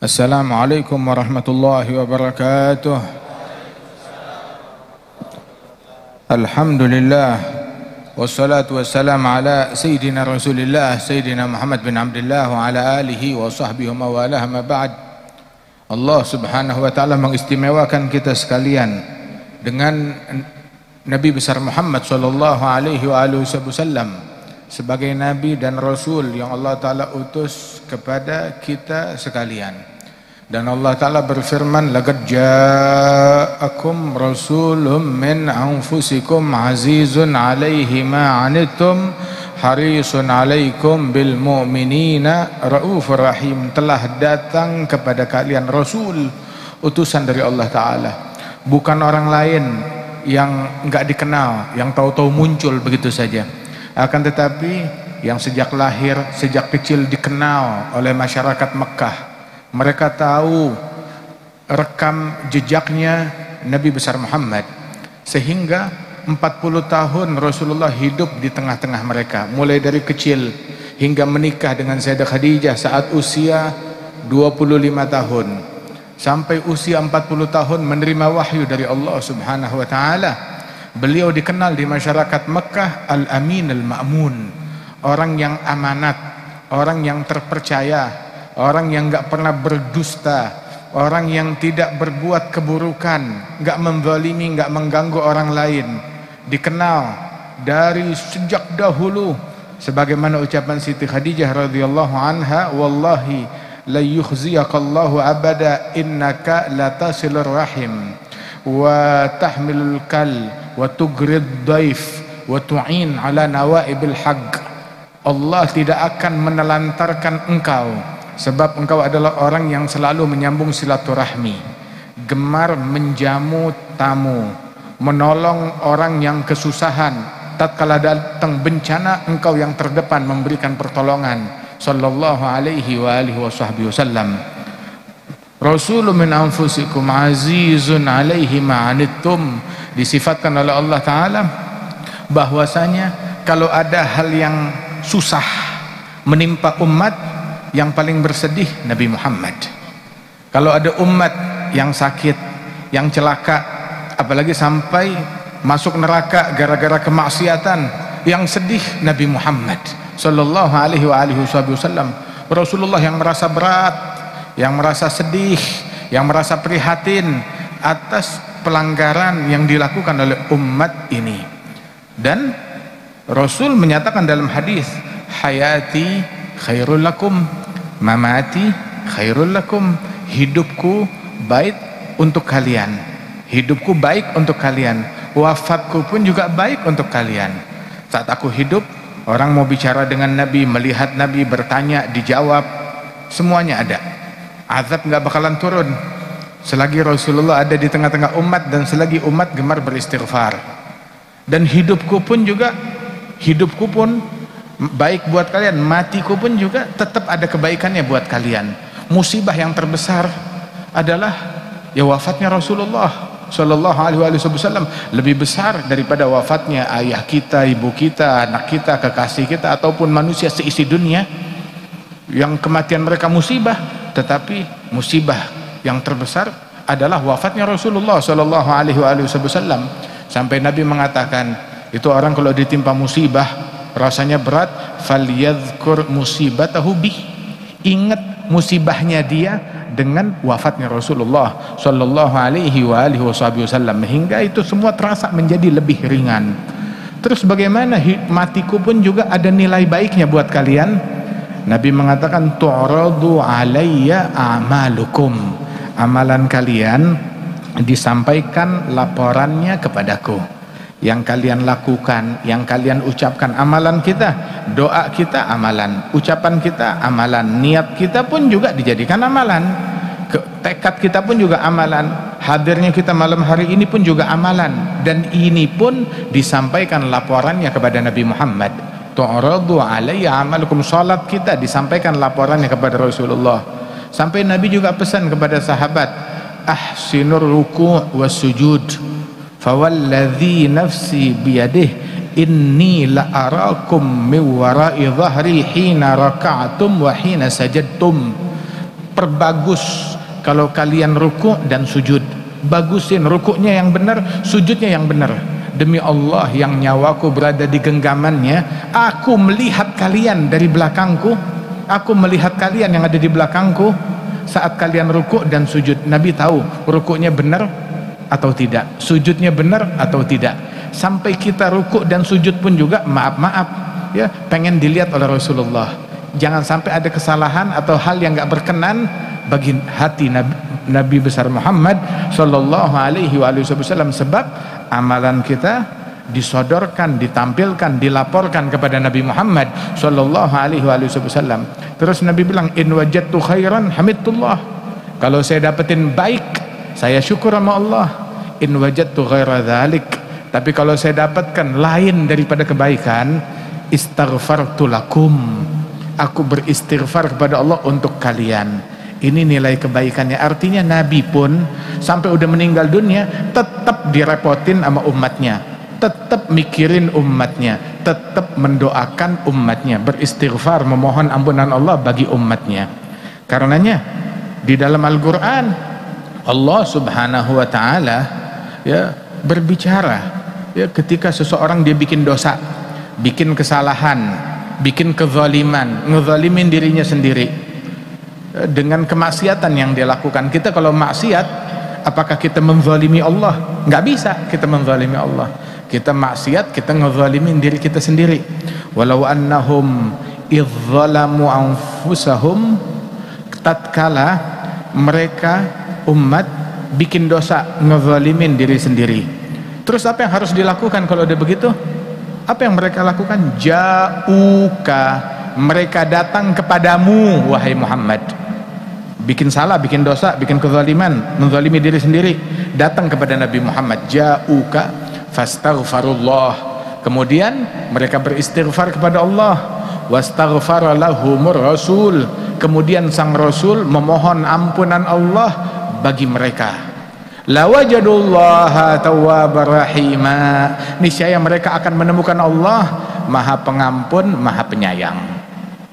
Assalamualaikum warahmatullahi wabarakatuh. Alhamdulillah wassalatu wassalamu ala sayyidina Rasulillah sayyidina Muhammad bin Abdullah wa ala alihi wa sahbihi wa walah, ma ba'd. Allah Subhanahu wa taala mengistimewakan kita sekalian dengan Nabi besar Muhammad sallallahu alaihi wasallam sebagai nabi dan rasul yang Allah taala utus kepada kita sekalian. Dan Allah Ta'ala berfirman, laqad ja'akum rasulun min anfusikum azizun alaihi ma anittum harisun alaikum bil mu'minina raufur rahim. Telah datang kepada kalian rasul, utusan dari Allah Ta'ala, bukan orang lain yang enggak dikenal, yang tahu-tahu muncul begitu saja, akan tetapi yang sejak lahir, sejak kecil dikenal oleh masyarakat Mekah. Mereka tahu rekam jejaknya Nabi besar Muhammad, sehingga 40 tahun Rasulullah hidup di tengah-tengah mereka, mulai dari kecil hingga menikah dengan Sayyidah Khadijah saat usia 25 tahun, sampai usia 40 tahun menerima wahyu dari Allah Subhanahu wa taala. Beliau dikenal di masyarakat Mekah Al-Amin Al-Ma'mun, orang yang amanat, orang yang terpercaya, orang yang enggak pernah berdusta, orang yang tidak berbuat keburukan, enggak menzalimi, enggak mengganggu orang lain. Dikenal dari sejak dahulu, sebagaimana ucapan Siti Khadijah radhiyallahu anha, wallahi la yukhziyakallahu abada innaka la tasilur rahim wa tahmilul kal wa tugrid daif wa tu'in ala nawaibil haqq. Allah tidak akan menelantarkan engkau, sebab engkau adalah orang yang selalu menyambung silaturahmi, gemar menjamu tamu, menolong orang yang kesusahan. Tatkala datang bencana, engkau yang terdepan memberikan pertolongan. Sallallahu alaihi wa alihi wasallam. Rasulun min anfusikum azizun alaihi ma anittum. Disifatkan oleh Allah Ta'ala bahwasanya kalau ada hal yang susah menimpa umat, yang paling bersedih Nabi Muhammad. Kalau ada umat yang sakit, yang celaka, apalagi sampai masuk neraka gara-gara kemaksiatan, yang sedih Nabi Muhammad sallallahu alaihi wasallam. Rasulullah yang merasa berat, yang merasa sedih, yang merasa prihatin atas pelanggaran yang dilakukan oleh umat ini. Dan Rasul menyatakan dalam hadis, hayati khairul lakum, mamati khairul lakum. Hidupku baik untuk kalian, hidupku baik untuk kalian, wafatku pun juga baik untuk kalian. Saat aku hidup, orang mau bicara dengan Nabi, melihat Nabi, bertanya, dijawab, semuanya ada. Azab nggak bakalan turun selagi Rasulullah ada di tengah-tengah umat, dan selagi umat gemar beristighfar. Dan hidupku pun baik buat kalian, matiku pun juga tetap ada kebaikannya buat kalian. Musibah yang terbesar adalah ya wafatnya Rasulullah sallallahu alaihi wasallam, lebih besar daripada wafatnya ayah kita, ibu kita, anak kita, kekasih kita, ataupun manusia seisi dunia yang kematian mereka musibah. Tetapi musibah yang terbesar adalah wafatnya Rasulullah sallallahu alaihi wasallam. Sampai Nabi mengatakan, itu orang kalau ditimpa musibah rasanya berat, falyadhkur musibatahu bih, ingat musibahnya dia dengan wafatnya Rasulullah sallallahu alaihi wasallam, hingga itu semua terasa menjadi lebih ringan. Terus bagaimana matiku pun juga ada nilai baiknya buat kalian. Nabi mengatakan, tu'radu alayya a'malukum, amalan kalian disampaikan laporannya kepadaku. Yang kalian lakukan, yang kalian ucapkan, amalan kita, doa kita amalan, ucapan kita amalan, niat kita pun juga dijadikan amalan, tekad kita pun juga amalan, hadirnya kita malam hari ini pun juga amalan. Dan ini pun disampaikan laporannya kepada Nabi Muhammad. Tu'radu alayya amalukum, salat kita disampaikan laporannya kepada Rasulullah. Sampai Nabi juga pesan kepada sahabat, ahsinur ruku' was sujud, fawalladhi nafsi biyadih inni la arakum min wara'i dhahri hina raka'tum wa hina sajadtum. perbagus kalau kalian ruku' dan sujud. Bagusin rukuknya yang benar, sujudnya yang benar. Demi Allah yang nyawaku berada di genggamannya, aku melihat kalian dari belakangku, aku melihat kalian yang ada di belakangku saat kalian rukuk dan sujud. Nabi tahu rukuknya benar atau tidak, sujudnya benar atau tidak. Sampai kita rukuk dan sujud pun juga maaf ya, pengen dilihat oleh Rasulullah. Jangan sampai ada kesalahan atau hal yang gak berkenan bagi hati Nabi besar Muhammad sallallahu alaihi wasallam, sebab amalan kita disodorkan, ditampilkan, dilaporkan kepada Nabi Muhammad sallallahu alaihi wasallam. Terus Nabi bilang, in wajadtu khairan hamidullah, kalau saya dapetin baik saya syukur sama Allah. In wajadtu ghaira dzalik, tapi kalau saya dapatkan lain daripada kebaikan, istaghfartu lakum, aku beristighfar kepada Allah untuk kalian. Ini nilai kebaikannya. Artinya Nabi pun sampai udah meninggal dunia tetap direpotin sama umatnya, tetap mikirin umatnya, tetap mendoakan umatnya, beristighfar, memohon ampunan Allah bagi umatnya. Karenanya di dalam Al-Quran Allah subhanahu wa ta'ala ya berbicara ya, ketika seseorang dia bikin dosa, bikin kesalahan, bikin kezaliman, ngezalimin dirinya sendiri dengan kemaksiatan yang dia lakukan. Kita kalau maksiat, apakah kita menzalimi Allah? Nggak bisa kita menzalimi Allah. Kita maksiat, kita ngezalimin diri kita sendiri. Walau annahum idzalamu anfusahum, tatkala mereka umat bikin dosa, ngezalimin diri sendiri. Terus apa yang harus dilakukan kalau udah begitu? Apa yang mereka lakukan? Ja'uka, mereka datang kepadamu wahai Muhammad. Bikin salah, bikin dosa, bikin kezaliman, menzalimi diri sendiri, datang kepada Nabi Muhammad. Ja'uka fastaghfarullah, kemudian mereka beristighfar kepada Allah. Wastaghfara lahumur rasul, kemudian sang rasul memohon ampunan Allah bagi mereka. Lawajadullaha tawwabar rahima, niscaya mereka akan menemukan Allah maha pengampun, maha penyayang.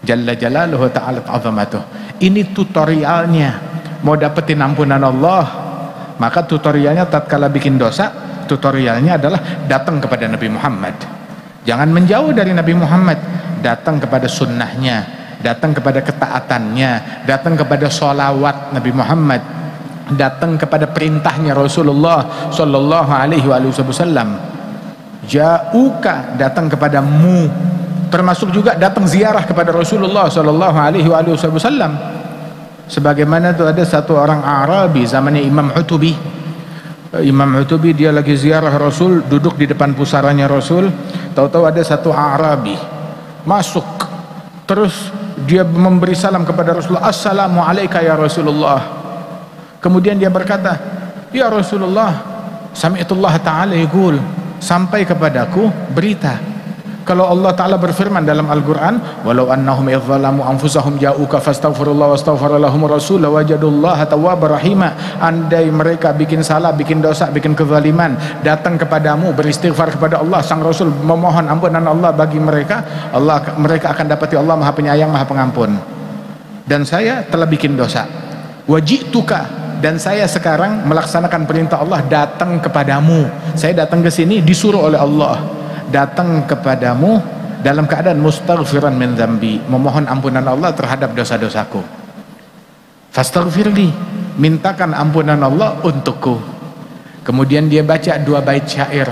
Jalla jalaluhu ta'ala azamatuh. Ini tutorialnya. Mau dapetin ampunan Allah, maka tutorialnya tatkala bikin dosa, tutorialnya adalah datang kepada Nabi Muhammad. Jangan menjauh dari Nabi Muhammad, datang kepada sunnahnya, datang kepada ketaatannya, datang kepada sholawat Nabi Muhammad, datang kepada perintahnya Rasulullah sallallahu alaihi wasallam. Ja'uka, datang kepadamu, termasuk juga datang ziarah kepada Rasulullah sallallahu alaihi wasallam. Sebagaimana itu ada satu orang Arabi zamannya Imam Utubi. Imam Utubi dia lagi ziarah Rasul, duduk di depan pusaranya Rasul. Tahu-tahu ada satu Arabi masuk, terus dia memberi salam kepada Rasulullah, assalamu alayka ya Rasulullah. Kemudian dia berkata, ya Rasulullah, sami'tullah ta'ala yaqul, sampai kepadaku berita kalau Allah Ta'ala berfirman dalam Al-Quran, walau annahum idzalamu anfusahum ja'uka fastaghfirullah wastaghfara lahum rasul wajadullaha tawwabar rahima. Andai mereka bikin salah, bikin dosa, bikin kezaliman, datang kepadamu beristighfar kepada Allah, sang Rasul memohon ampunan Allah bagi mereka, mereka akan dapati Allah maha penyayang, maha pengampun. Dan saya telah bikin dosa, wajituka, dan saya sekarang melaksanakan perintah Allah, datang kepadamu. Saya datang ke sini disuruh oleh Allah, datang kepadamu dalam keadaan mustaghfiran min dzambi, memohon ampunan Allah terhadap dosa-dosaku. Fastaghfirli, mintakan ampunan Allah untukku. Kemudian dia baca dua bait syair.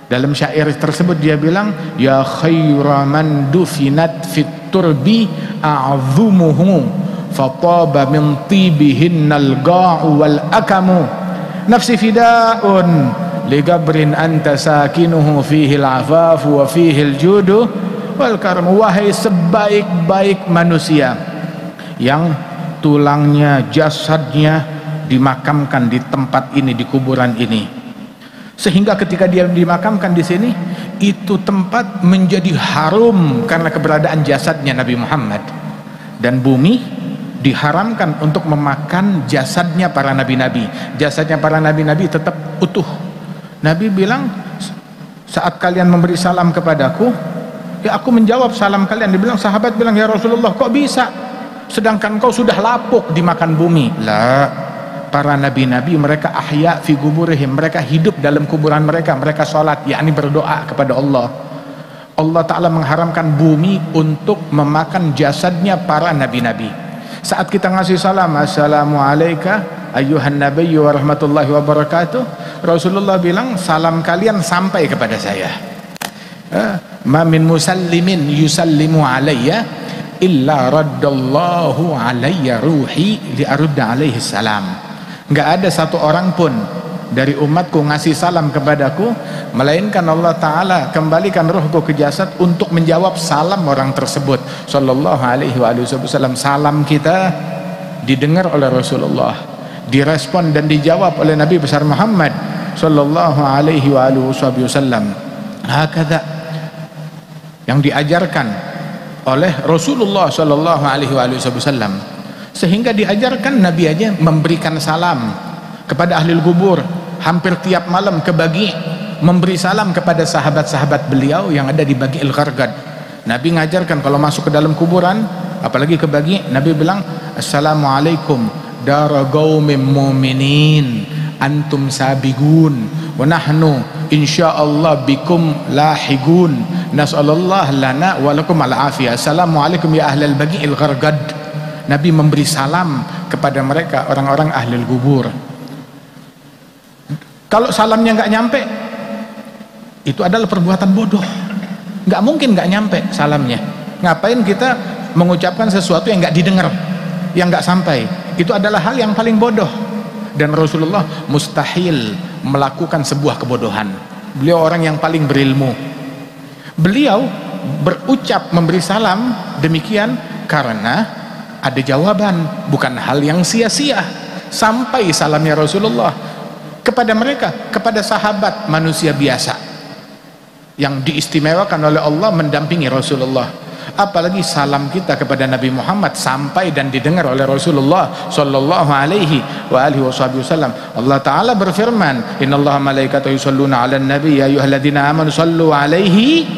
Dalam syair tersebut dia bilang, ya khaira man dufinat fit turbi a'zumuhu fataba min tibihinnal ga'u wal akamu, nafsi fida'un ligabrin anta sakinuhu fihil afafu wa fihil judu wal karam. Wahai sebaik-baik manusia yang tulangnya, jasadnya dimakamkan di tempat ini, di kuburan ini, sehingga ketika dia dimakamkan di sini, itu tempat menjadi harum karena keberadaan jasadnya Nabi Muhammad. Dan bumi diharamkan untuk memakan jasadnya para nabi-nabi. Jasadnya para nabi-nabi tetap utuh. Nabi bilang, saat kalian memberi salam kepadaku, ya aku menjawab salam kalian. Dia bilang, sahabat bilang, ya Rasulullah, kok bisa? sedangkan kau sudah lapuk dimakan bumi. La, para nabi-nabi mereka ahya fi kuburihim, mereka hidup dalam kuburan mereka, mereka sholat, yakni berdoa kepada Allah. Allah Ta'ala mengharamkan bumi untuk memakan jasadnya para nabi-nabi. Saat kita ngasih salam, assalamualaikum ayyuhan nabiyyu wa rahmatullahi wa barakatuh, Rasulullah bilang salam kalian sampai kepada saya. Ma min musallimin yusallimu alayya illa raddallahu alayya ruhi li arudda alaihi salam. Enggak ada satu orang pun dari umatku ngasih salam kepadaku melainkan Allah Ta'ala kembalikan ruhku ke jasad untuk menjawab salam orang tersebut sallallahu alaihi wasallam. Salam kita didengar oleh Rasulullah, direspon dan dijawab oleh Nabi besar Muhammad sallallahu alaihi wasallam. Hakadha yang diajarkan oleh Rasulullah sallallahu alaihi wasallam, sehingga diajarkan Nabi aja memberikan salam kepada ahli kubur. Hampir tiap malam ke Baqi memberi salam kepada sahabat-sahabat beliau yang ada di Baqi'il Gharqad. Nabi ngajarkan kalau masuk ke dalam kuburan, apalagi ke Baqi, Nabi bilang assalamualaikum dara qaumin mu'minin antum sabigun wa nahnu insyaallah bikum lahigun nas'alullah lana wa lakum al-afiyah. Assalamualaikum ya ahlal Baqi'il Gharqad. Nabi memberi salam kepada mereka orang-orang ahli kubur. Kalau salamnya nggak nyampe, itu adalah perbuatan bodoh. Nggak mungkin nggak nyampe salamnya. Ngapain kita mengucapkan sesuatu yang nggak didengar, yang nggak sampai? Itu adalah hal yang paling bodoh. Dan Rasulullah mustahil melakukan sebuah kebodohan. Beliau orang yang paling berilmu. Beliau berucap memberi salam demikian karena ada jawaban, bukan hal yang sia-sia. Sampai salamnya Rasulullah kepada mereka, kepada sahabat manusia biasa yang diistimewakan oleh Allah mendampingi Rasulullah. Apalagi salam kita kepada Nabi Muhammad sampai dan didengar oleh Rasulullah sallallahu alaihi wasallam. Allah Ta'ala berfirman, innallaha malaikatahu yusholluna 'alan nabi ya ayyuhalladzina amanu shallu 'alaihi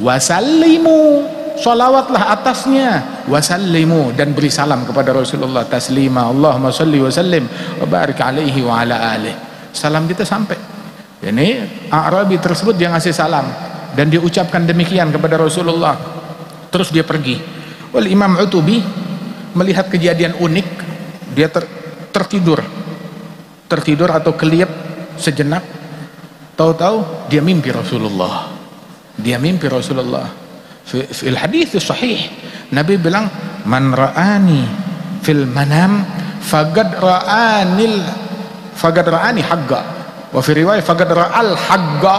wasallimu, sholawatlah atasnya, wasallimu, dan beri salam kepada Rasulullah taslima. Allahumma sholli wa sallim wa barik alaihi wa ala alihi. Salam kita sampai. Ini A'rabi tersebut dia ngasih salam dan diucapkan demikian kepada Rasulullah. Terus dia pergi. Wal Imam Utubi melihat kejadian unik. Dia tertidur atau kelihap sejenak. Tahu-tahu dia mimpi Rasulullah. Fil hadits sahih Nabi bilang man ra'ani fil manam faqad ra'ani haqqa, wa fi riwayah faqad ra'al haqqa,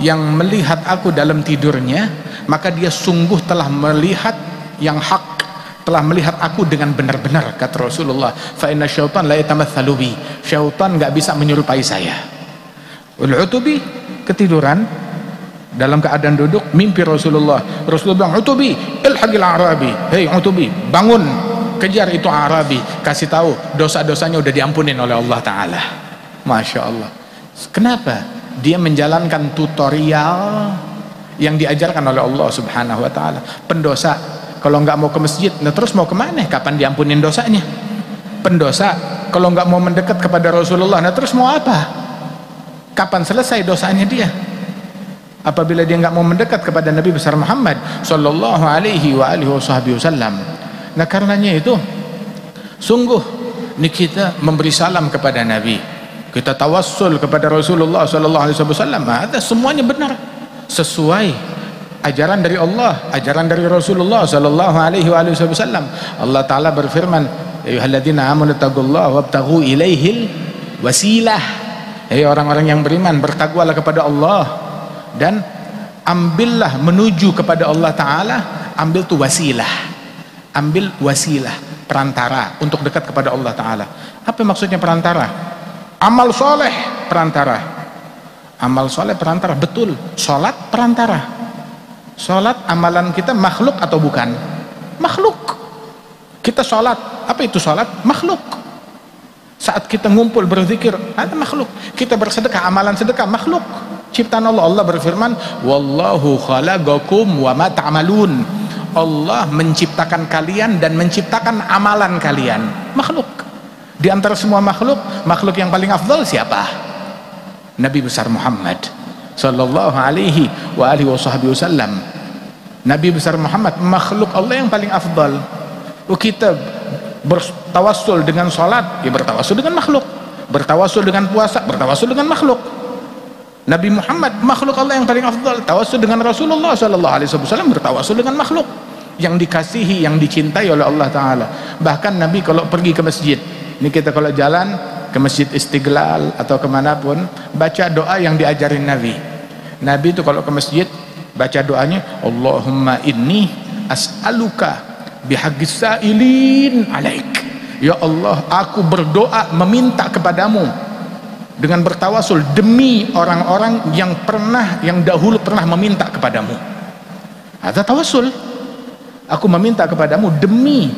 yang melihat aku dalam tidurnya maka dia sungguh telah melihat yang hak, telah melihat aku dengan benar-benar, kata Rasulullah. Fa inna syaitan la yatamatsalu bi, syaitan enggak bisa menyerupai saya. Al-Utubi ketiduran dalam keadaan duduk mimpi Rasulullah. Rasulullah bilang, Utubi ilhaqil Arabi, hei Utubi bangun, kejar itu Arabi, kasih tahu dosa-dosanya udah diampunin oleh Allah Ta'ala. Masya Allah. Kenapa? Dia menjalankan tutorial yang diajarkan oleh Allah Subhanahu wa Ta'ala. Pendosa kalau nggak mau ke masjid, nah terus mau kemana? Kapan diampunin dosanya? Pendosa kalau nggak mau mendekat kepada Rasulullah, nah terus mau apa? Kapan selesai dosanya dia? Apabila dia nggak mau mendekat kepada Nabi besar Muhammad sallallahu alaihi wasallam. Nah karenanya itu sungguh ini kita memberi salam kepada Nabi, kita tawassul kepada Rasulullah sallallahu alaihi wasallam, ada semuanya benar sesuai ajaran dari Allah, ajaran dari Rasulullah sallallahu alaihi wasallam. Allah Ta'ala berfirman, ayyuhalladzina amanu taqullaha wabtaghu ilaihil wasilah. Hei orang-orang yang beriman, bertakwalah kepada Allah dan ambillah menuju kepada Allah Ta'ala, ambil tuh wasilah, ambil wasilah, perantara untuk dekat kepada Allah Ta'ala. Apa maksudnya perantara? Amal soleh perantara, amal soleh perantara, betul. Sholat perantara. Sholat amalan kita makhluk atau bukan? Makhluk. Kita sholat, apa itu sholat? Makhluk. Saat kita ngumpul berzikir, ada makhluk. Kita bersedekah, amalan sedekah, makhluk, ciptaan Allah. Allah berfirman, wallahu khalaqakum wa ma ta'malun. Allah menciptakan kalian dan menciptakan amalan kalian. Makhluk. Di antara semua makhluk, makhluk yang paling afdal siapa? Nabi besar Muhammad sallallahu alaihi wa alihi wasallam. Nabi besar Muhammad, makhluk Allah yang paling afdal. Kita bertawassul dengan salat, ya bertawassul dengan makhluk. Bertawassul dengan puasa, bertawassul dengan makhluk. Nabi Muhammad, makhluk Allah yang paling afdal. Tawassul dengan Rasulullah sallallahu alaihi wasallam, bertawassul dengan makhluk yang dikasihi, yang dicintai oleh Allah Ta'ala. Bahkan Nabi kalau pergi ke masjid, ini kita kalau jalan ke Masjid Istiqlal atau kemanapun, baca doa yang diajarin Nabi. Nabi itu kalau ke masjid baca doanya, Allahumma inni as'aluka bihaqqis sa'ilin alaik. Ya Allah, aku berdoa meminta kepadamu dengan bertawasul demi orang-orang yang dahulu pernah meminta kepadamu. Ada tawasul. Aku meminta kepadamu demi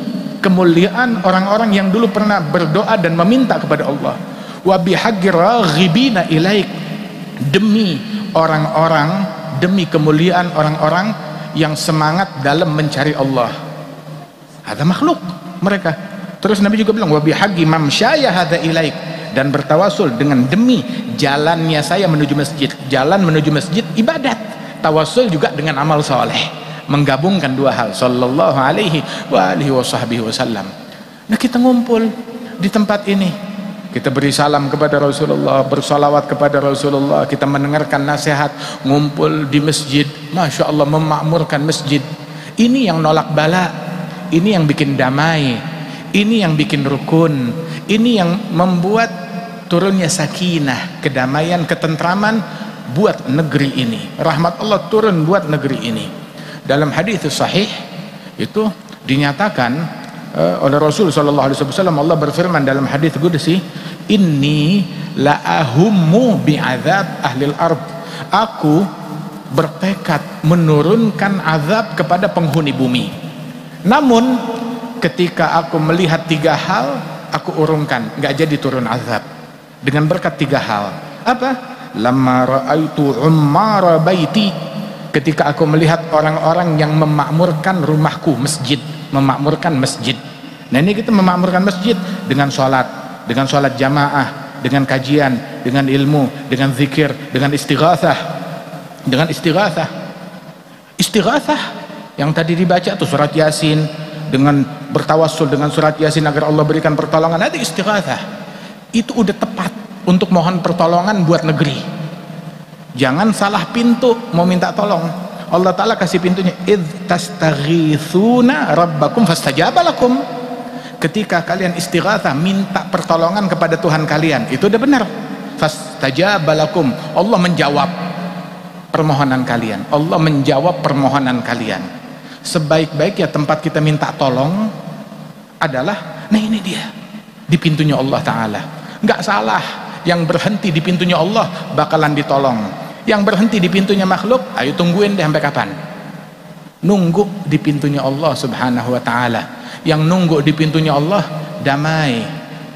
kemuliaan orang-orang yang dulu pernah berdoa dan meminta kepada Allah. Wa bihaqqi raghibina ilaik, demi orang-orang, demi kemuliaan orang-orang yang semangat dalam mencari Allah. Ada makhluk mereka. Terus Nabi juga bilang wa bihaqqi mamsyaya hadza ilaik, dan bertawasul dengan demi jalannya saya menuju masjid. Jalan menuju masjid ibadat, tawasul juga dengan amal soleh, menggabungkan dua hal. Sallallahu alaihi wa alihi wasallam. Nah, kita ngumpul di tempat ini, kita beri salam kepada Rasulullah, bersolawat kepada Rasulullah, kita mendengarkan nasihat, ngumpul di masjid, Masya Allah, memakmurkan masjid. Ini yang nolak bala, ini yang bikin damai, ini yang bikin rukun, ini yang membuat turunnya sakinah, kedamaian, ketentraman buat negeri ini. Rahmat Allah turun buat negeri ini. Dalam hadis sahih itu dinyatakan oleh Rasul sallallahu alaihi wasallam, Allah berfirman dalam hadis qudsi, inni la ahummu bi'adzab ahlil ard. Aku bertekad menurunkan azab kepada penghuni bumi. Namun ketika aku melihat tiga hal, aku urungkan, nggak jadi turun azab dengan berkat tiga hal. Apa? Lamma ra'aitu ummara baiti, ketika aku melihat orang-orang yang memakmurkan rumahku, masjid, memakmurkan masjid. Nah, ini kita memakmurkan masjid dengan sholat jamaah, dengan kajian, dengan ilmu, dengan zikir, dengan istighatsah, istighatsah yang tadi dibaca tuh surat Yasin, dengan bertawassul dengan surat Yasin agar Allah berikan pertolongan. Ada istighatsah, itu udah tepat untuk mohon pertolongan buat negeri. Jangan salah pintu mau minta tolong. Allah Ta'ala kasih pintunya, idh tastaghithuna rabbakum fastajaba lakum. Ketika kalian istighatsah, minta pertolongan kepada Tuhan kalian, itu udah benar. Fastajaba lakum, Allah menjawab permohonan kalian, Allah menjawab permohonan kalian. Sebaik-baiknya tempat kita minta tolong adalah, nah ini dia, di pintunya Allah Ta'ala. Nggak salah, yang berhenti di pintunya Allah bakalan ditolong. Yang berhenti di pintunya makhluk, ayo tungguin deh sampai kapan. Nunggu di pintunya Allah Subhanahu wa Ta'ala. Yang nunggu di pintunya Allah damai,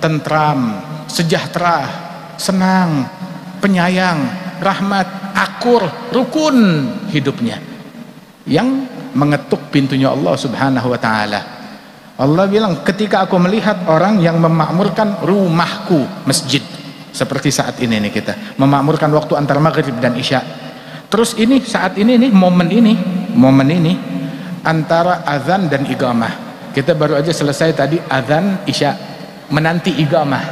tentram, sejahtera, senang, penyayang, rahmat, akur, rukun hidupnya. Yang mengetuk pintunya Allah Subhanahu wa Ta'ala. Allah bilang, ketika aku melihat orang yang memakmurkan rumahku, masjid, seperti saat ini nih, kita memakmurkan waktu antara maghrib dan isya. Terus ini saat ini nih, momen ini antara azan dan iqamah. Kita baru aja selesai tadi azan isya, menanti iqamah.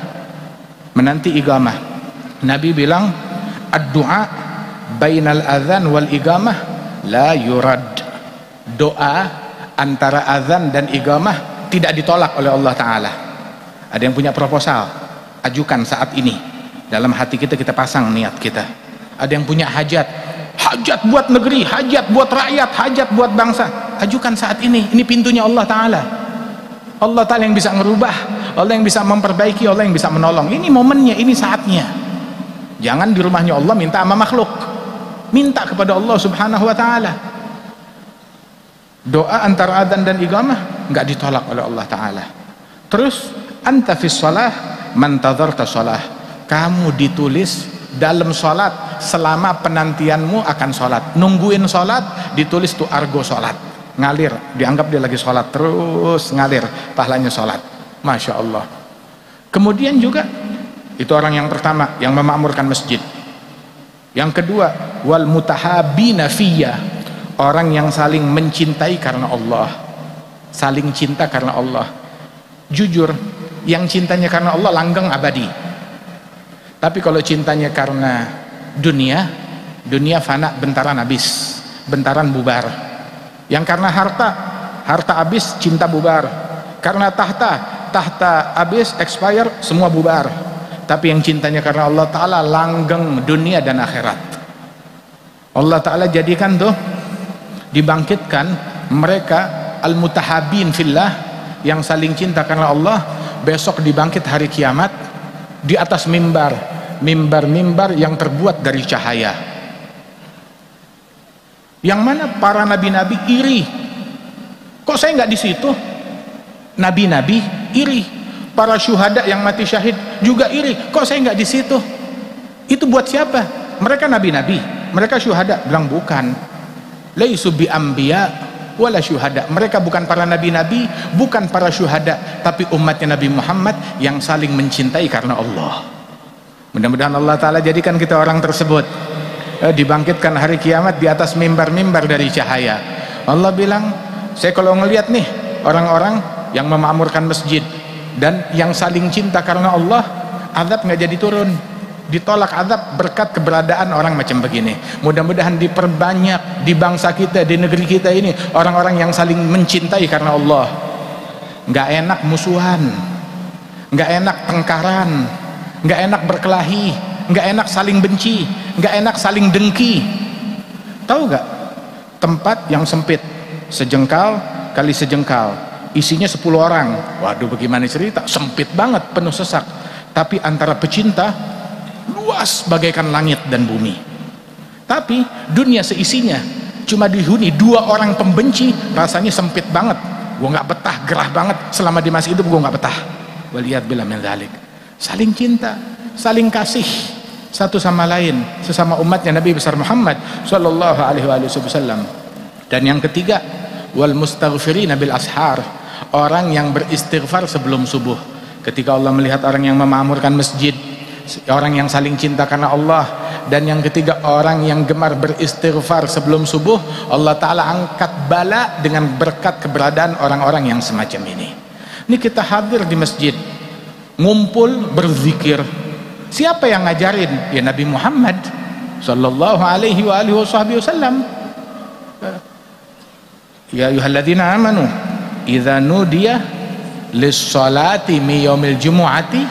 Nabi bilang, ad-du'a bainal azan wal iqamah la yurad. Doa antara azan dan iqamah tidak ditolak oleh Allah Ta'ala. Ada yang punya proposal, ajukan saat ini. Dalam hati kita, kita pasang niat kita. Ada yang punya hajat buat negeri, hajat buat rakyat, hajat buat bangsa, ajukan saat ini. Ini pintunya Allah Ta'ala. Allah Ta'ala yang bisa ngerubah, Allah yang bisa memperbaiki, Allah yang bisa menolong. Ini momennya, ini saatnya. Jangan di rumahnya Allah minta sama makhluk, minta kepada Allah Subhanahu wa Ta'ala. Doa antara adzan dan iqamah enggak ditolak oleh Allah Ta'ala. Terus anta fis shalah man tadharta shalah, kamu ditulis dalam sholat selama penantianmu akan sholat. Nungguin sholat ditulis tuh argo sholat. ngalir, dianggap dia lagi sholat, terus ngalir pahalanya sholat. Masya Allah. Kemudian juga itu orang yang pertama yang memakmurkan masjid. Yang kedua, wal mutahabina fiyya, orang yang saling mencintai karena Allah, saling cinta karena Allah. Jujur, yang cintanya karena Allah langgeng abadi. Tapi kalau cintanya karena dunia, dunia fana, bentaran habis, bentaran bubar. Yang karena harta, harta habis, cinta bubar. Karena tahta habis, expire, semua bubar. Tapi yang cintanya karena Allah Ta'ala langgeng dunia dan akhirat. Allah Ta'ala jadikan tuh, dibangkitkan mereka al-mutahabin fillah, yang saling cinta karena Allah, besok dibangkit hari kiamat di atas mimbar yang terbuat dari cahaya, yang mana para nabi-nabi iri. Kok saya nggak di situ? Nabi-nabi iri, para syuhada yang mati syahid juga iri. Kok saya nggak di situ? Itu buat siapa? Mereka nabi-nabi, mereka syuhada. Bilang bukan. Laisu bi anbiya wala syuhada. Mereka bukan para nabi-nabi, bukan para syuhada, tapi umatnya Nabi Muhammad yang saling mencintai karena Allah. Mudah-mudahan Allah Ta'ala jadikan kita orang tersebut, dibangkitkan hari kiamat di atas mimbar-mimbar dari cahaya. Allah bilang, saya kalau ngelihat nih orang-orang yang memakmurkan masjid dan yang saling cinta karena Allah, azab nggak jadi turun, ditolak azab berkat keberadaan orang macam begini. Mudah-mudahan diperbanyak di bangsa kita, di negeri kita ini, orang-orang yang saling mencintai karena Allah. Nggak enak musuhan, nggak enak tengkaran, nggak enak berkelahi, nggak enak saling benci, nggak enak saling dengki. Tahu nggak? Tempat yang sempit, sejengkal kali sejengkal, isinya 10 orang. Waduh, bagaimana cerita? Sempit banget, penuh sesak. Tapi antara pecinta luas bagaikan langit dan bumi. Tapi dunia seisinya cuma dihuni 2 orang pembenci, rasanya sempit banget. Gua nggak betah, gerah banget. Selama di masih hidup gua nggak betah. Waliyadzubillah min dzalik. Saling cinta, saling kasih satu sama lain, sesama umatnya Nabi besar Muhammad sallallahu alaihi wasallam. Dan yang ketiga, wal mustaghfirina bil ashar, orang yang beristighfar sebelum subuh. Ketika Allah melihat orang yang memakmurkan masjid, orang yang saling cinta karena Allah. Dan yang ketiga, orang yang gemar beristighfar sebelum subuh, Allah Ta'ala angkat bala dengan berkat keberadaan orang-orang yang semacam ini. Ini kita hadir di masjid, ngumpul berzikir. Siapa yang ngajarin? Ya Nabi Muhammad sallallahu alaihi wasallam. Ya ayyuhalladzina amanu idza nudiya lis-salati min yaumil jumu'ati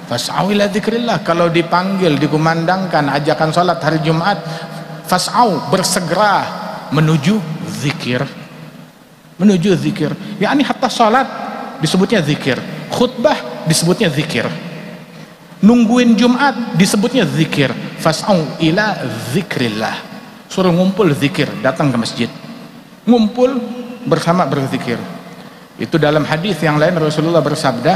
fas'au ila dzikrillah. Kalau dipanggil, dikumandangkan ajakan salat hari Jumat, fas'au, bersegera menuju zikir. Menuju zikir. yakni hatta salat disebutnya zikir, khutbah disebutnya zikir, nungguin Jumat disebutnya zikir. Fas'au ila dzikrillah, suruh ngumpul zikir, datang ke masjid, ngumpul bersama berzikir. Itu dalam hadis yang lain Rasulullah bersabda,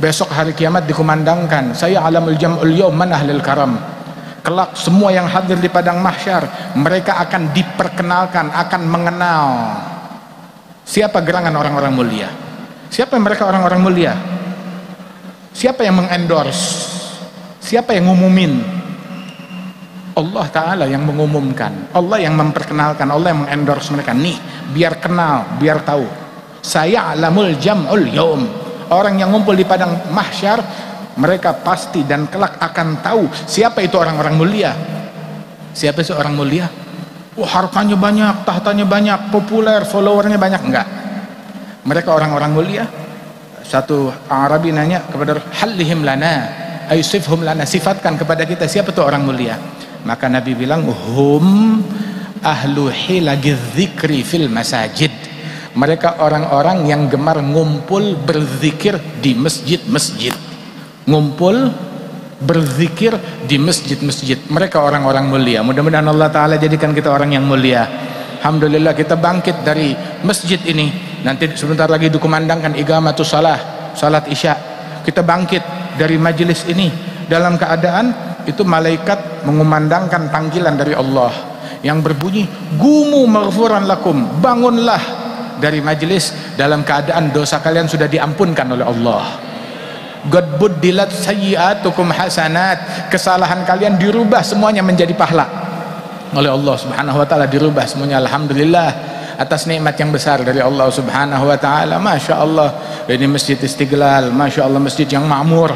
besok hari kiamat dikumandangkan, saya alamul jam'ul yawm man ahlil karam. Kelak semua yang hadir di padang mahsyar, mereka akan diperkenalkan, akan mengenal siapa gerangan orang-orang mulia. Siapa mereka orang-orang mulia? Siapa yang mengendorse? Siapa yang ngumumin? Allah Ta'ala yang mengumumkan, Allah yang memperkenalkan, Allah yang mengendorse mereka. Nih, biar kenal, biar tahu, saya alamul jam'ul yawm. Orang yang ngumpul di padang mahsyar, mereka pasti dan kelak akan tahu siapa itu orang-orang mulia. Siapa itu orang mulia? Wah, hartanya banyak, tahtanya banyak, populer, followernya banyak. Enggak, mereka orang-orang mulia. Satu Arabi nanya kepada halihim lana aysifhum lana, sifatkan kepada kita siapa itu orang mulia. Maka Nabi bilang, hum ahlu hilagiz dzikri fil masajid. Mereka orang-orang yang gemar ngumpul berzikir di masjid-masjid. Ngumpul berzikir di masjid-masjid. Mereka orang-orang mulia. Mudah-mudahan Allah Ta'ala jadikan kita orang yang mulia. Alhamdulillah kita bangkit dari masjid ini. Nanti sebentar lagi dikumandangkan iqamatus shalah, salat isya. Kita bangkit dari majelis ini dalam keadaan itu malaikat mengumandangkan panggilan dari Allah. yang berbunyi gumu maghfuran lakum, bangunlah dari majlis dalam keadaan dosa kalian sudah diampunkan oleh Allah. Qad buddilat sayyi'atukum hasanat, kesalahan kalian dirubah semuanya menjadi pahala oleh Allah Subhanahu wa taala, dirubah semuanya. Alhamdulillah atas nikmat yang besar dari Allah Subhanahu wa taala. Masya Allah, ini Masjid Istiqlal, Masya Allah, masjid yang makmur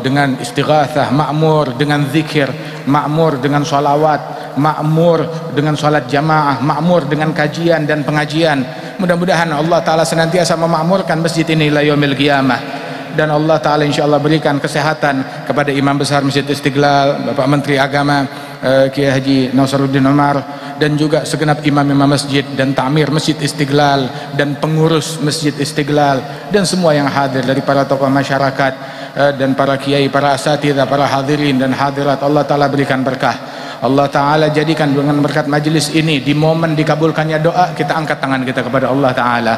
dengan istighatsah, makmur dengan zikir, makmur dengan sholawat, makmur dengan sholat jamaah, makmur dengan kajian dan pengajian. Mudah-mudahan Allah Ta'ala senantiasa memakmurkan masjid ini ila yaumil qiyamah, dan Allah Ta'ala insyaAllah berikan kesehatan kepada Imam Besar Masjid Istiqlal, Bapak Menteri Agama Kiai Haji Nasaruddin Umar, dan juga segenap imam-imam masjid dan ta'mir Masjid Istiqlal dan pengurus Masjid Istiqlal dan semua yang hadir dari para tokoh masyarakat dan para kiai, para asatidzah, para hadirin dan hadirat. Allah Ta'ala berikan berkah. Allah Ta'ala jadikan dengan berkat majelis ini di momen dikabulkannya doa, kita angkat tangan kita kepada Allah Ta'ala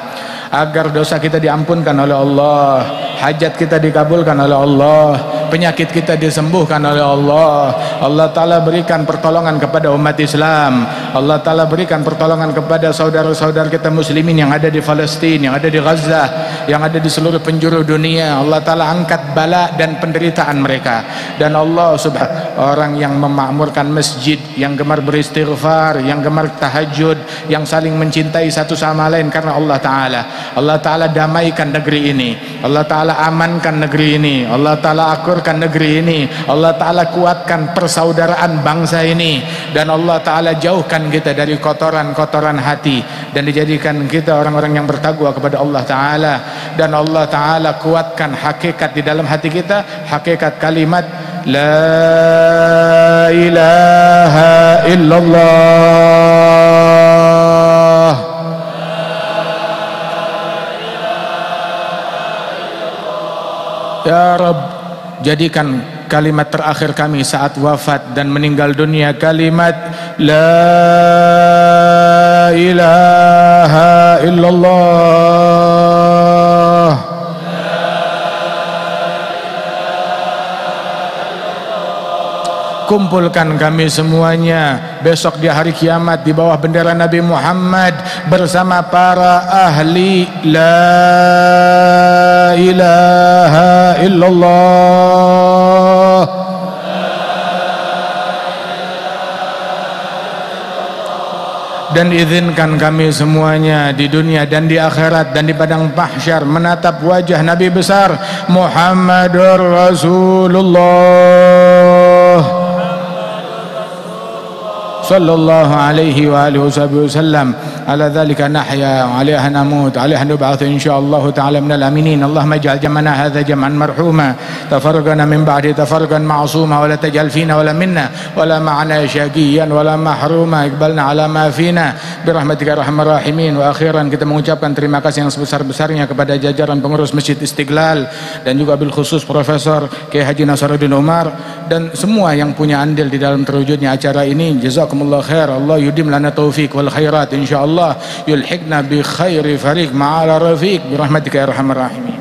agar dosa kita diampunkan oleh Allah, hajat kita dikabulkan oleh Allah, penyakit kita disembuhkan oleh Allah. Allah Ta'ala berikan pertolongan kepada umat Islam. Allah Ta'ala berikan pertolongan kepada saudara-saudara kita muslimin yang ada di Palestina, yang ada di Gaza, yang ada di seluruh penjuru dunia. Allah Ta'ala angkat bala dan penderitaan mereka. Dan Allah Subhanahu, orang yang memakmurkan masjid, yang gemar beristighfar, yang gemar tahajud, yang saling mencintai satu sama lain karena Allah Ta'ala. Allah Ta'ala damaikan negeri ini, Allah Ta'ala amankan negeri ini, Allah Ta'ala akurkan negeri ini, Allah Ta'ala kuatkan persaudaraan bangsa ini, dan Allah Ta'ala jauhkan kita dari kotoran-kotoran hati dan dijadikan kita orang-orang yang bertakwa kepada Allah Ta'ala. Dan Allah Ta'ala kuatkan hakikat di dalam hati kita, hakikat kalimat La ilaha illallah. Ya Rabb, jadikan kalimat terakhir kami saat wafat dan meninggal dunia kalimat La ilaha illallah. Kumpulkan kami semuanya besok di hari kiamat di bawah bendera Nabi Muhammad bersama para ahli La ilaha illallah. Dan izinkan kami semuanya di dunia dan di akhirat dan di padang mahsyar menatap wajah Nabi besar Muhammadur Rasulullah sallallahu alaihi wa alihi wasallam. Ala dhalika nahya wa alaiha namut wa alaiha nub'atsu insyaallah ta'ala minal aminin. Allahumma ij'al jam'ana hadha jam'an marhuma tafarraqana min ba'di tafarraqan ma'suma wa la taj'al fina wa la minna wa la ma'ana syaqiyan wa la mahruma iqbalna ala ma fina birahmatika arhamar rahimin. Wa akhiran kita mengucapkan terima kasih yang sebesar-besarnya kepada jajaran pengurus Masjid Istiqlal dan juga bil khusus Profesor Kiai Haji Nasaruddin Umar dan semua yang punya andil di dalam terwujudnya acara ini. Jazakumullah khair. Allah yudim lana taufiq wal khairat insyaallah, yulhiqna bi khairi fariq ma'ala rafiq birahmatika ya arhamar rahimin.